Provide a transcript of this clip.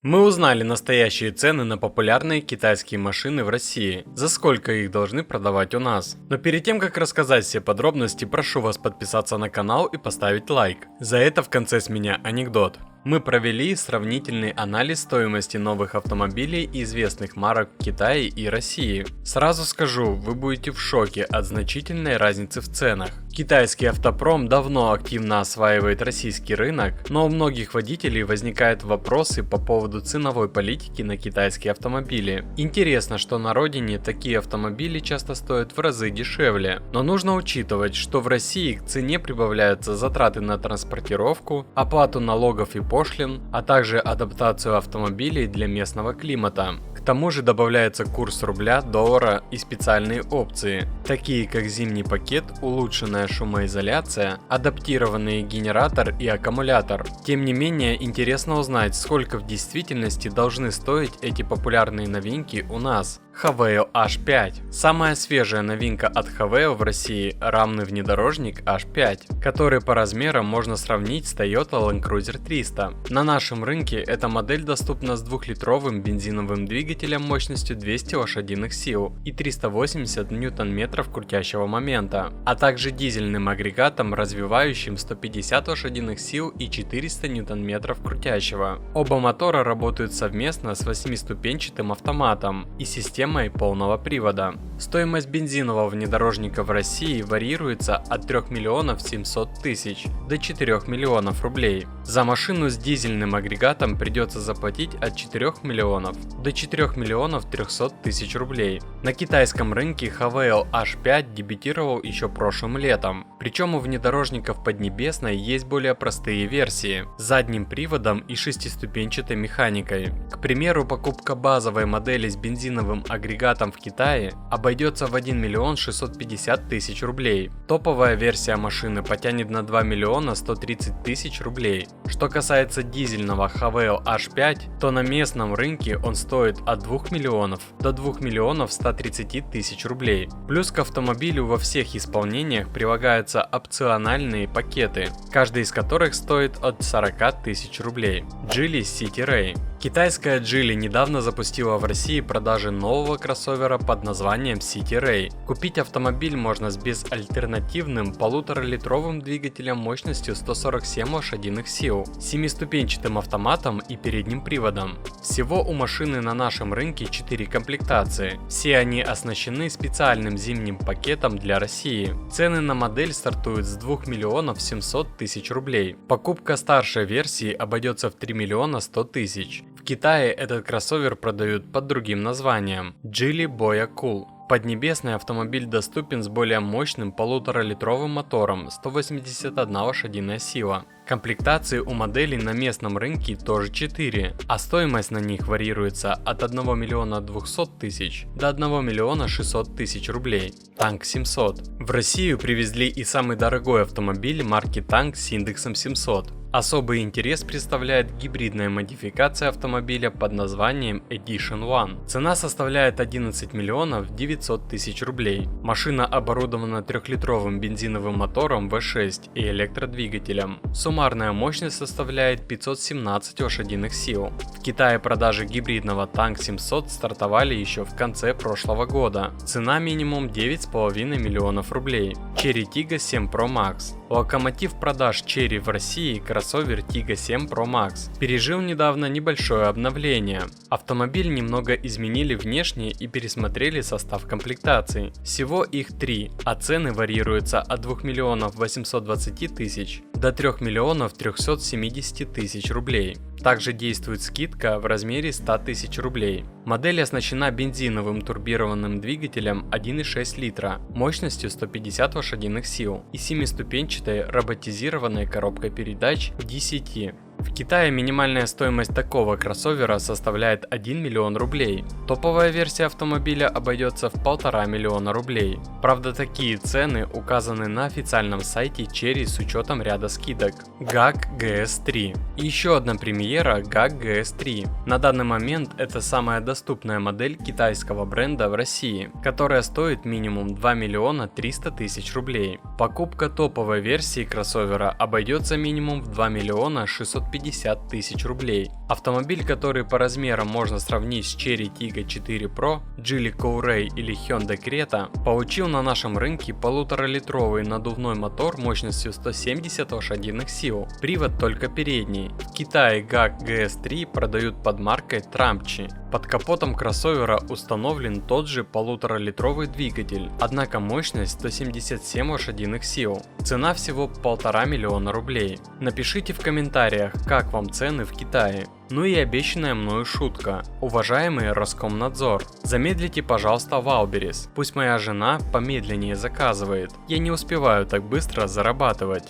Мы узнали настоящие цены на популярные китайские машины в России, за сколько их должны продавать у нас. Но перед тем как рассказать все подробности, прошу вас подписаться на канал и поставить лайк. За это в конце с меня анекдот. Мы провели сравнительный анализ стоимости новых автомобилей известных марок в Китае и России. Сразу скажу, вы будете в шоке от значительной разницы в ценах. Китайский автопром давно активно осваивает российский рынок, но у многих водителей возникают вопросы по поводу ценовой политики на китайские автомобили. Интересно, что на родине такие автомобили часто стоят в разы дешевле, но нужно учитывать, что в России к цене прибавляются затраты на транспортировку, оплату налогов и пошлин, а также адаптацию автомобилей для местного климата. К тому же добавляется курс рубля, доллара и специальные опции, такие как зимний пакет, улучшенная шумоизоляция, адаптированный генератор и аккумулятор. Тем не менее, интересно узнать, сколько в действительности должны стоить эти популярные новинки у нас. Haveo H5. Самая свежая новинка от Haveo в России – рамный внедорожник H5, который по размерам можно сравнить с Toyota Land Cruiser 300. На нашем рынке эта модель доступна с 2-литровым бензиновым двигателем мощностью 200 лошадиных сил и 380 ньютон-метров крутящего момента, а также дизельным агрегатом, развивающим 150 лошадиных сил и 400 ньютон-метров крутящего. Оба мотора работают совместно с 8-ступенчатым автоматом и системой полного привода. Стоимость бензинового внедорожника в России варьируется от 3 миллионов 700 тысяч до 4 миллионов рублей. За машину с дизельным агрегатом придется заплатить от 4 миллионов до 4 миллионов 300 тысяч рублей. На китайском рынке Haveo H5 дебютировал еще прошлым летом. Причем у внедорожников Поднебесной есть более простые версии с задним приводом и 6-ступенчатой механикой. К примеру, покупка базовой модели с бензиновым агрегатом в Китае обойдется в 1 миллион 650 тысяч рублей. Топовая версия машины потянет на 2 миллиона 130 тысяч рублей. Что касается дизельного Haveo H5, то на местном рынке он стоит от 2 миллионов до 2 миллионов 130 тысяч рублей. Плюс к автомобилю во всех исполнениях прилагаются опциональные пакеты, каждый из которых стоит от 40 тысяч рублей. Geely City Ray. Китайская Geely недавно запустила в России продажи нового кроссовера под названием City Ray. Купить автомобиль можно с безальтернативным 1,5-литровым двигателем мощностью 147 лошадиных сил, 7-ступенчатым автоматом и передним приводом. Всего у машины на нашем рынке 4 комплектации. Все они оснащены специальным зимним пакетом для России. Цены на модель стартуют с 2 миллионов 700 тысяч рублей. Покупка старшей версии обойдется в 3 миллиона 100 тысяч. В Китае этот кроссовер продают под другим названием – Geely Boya Cool. Поднебесный автомобиль доступен с более мощным 1,5-литровым мотором, 181 лошадиная сила. Комплектации у моделей на местном рынке тоже 4, а стоимость на них варьируется от 1 миллиона 200 тысяч до 1 миллиона 600 тысяч рублей. Танк 700. В Россию привезли и самый дорогой автомобиль марки Танк с индексом 700. Особый интерес представляет гибридная модификация автомобиля под названием Edition One. Цена составляет 11 миллионов 900 тысяч рублей. Машина оборудована 3-литровым бензиновым мотором V6 и электродвигателем. Суммарная мощность составляет 517 лошадиных сил. В Китае продажи гибридного Танк 700 стартовали еще в конце прошлого года. Цена минимум 9,5 миллионов рублей. Chery Tiggo 7 Pro Max. Локомотив продаж Chery в России кроссовер Tiggo 7 Pro Max пережил недавно небольшое обновление. Автомобиль немного изменили внешне и пересмотрели состав комплектаций. Всего их 3, а цены варьируются от 2 миллионов 820 тысяч до 3 миллионов 370 тысяч рублей. Также действует скидка в размере 100 тысяч рублей. Модель оснащена бензиновым турбированным двигателем 1,6 литра мощностью 150 лошадиных сил и 7-ступенчатой роботизированной коробкой передач DCT. В Китае минимальная стоимость такого кроссовера составляет 1 миллион рублей. Топовая версия автомобиля обойдется в 1,5 миллиона рублей. Правда, такие цены указаны на официальном сайте Chery с учетом ряда скидок. GAC GS3. И еще одна премьера GAC GS3. На данный момент это самая доступная модель китайского бренда в России, которая стоит минимум 2 миллиона 300 тысяч рублей. Покупка топовой версии кроссовера обойдется минимум в 2 миллиона 600 650 тысяч рублей. Автомобиль, который по размерам можно сравнить с Chery Tiggo 4 Pro, Geely Couray или Hyundai Creta, получил на нашем рынке 1,5-литровый надувной мотор мощностью 170 лошадиных сил, привод только передний. В Китае GAC GS3 продают под маркой Trumpchi. Под капотом кроссовера установлен тот же 1,5-литровый двигатель, однако мощность 177 лошадиных сил. Цена всего 1,5 миллиона рублей. Напишите в комментариях, как вам цены в Китае. Ну и обещанная мною шутка. Уважаемый Роскомнадзор, замедлите, пожалуйста, Валберес. Пусть моя жена помедленнее заказывает. Я не успеваю так быстро зарабатывать.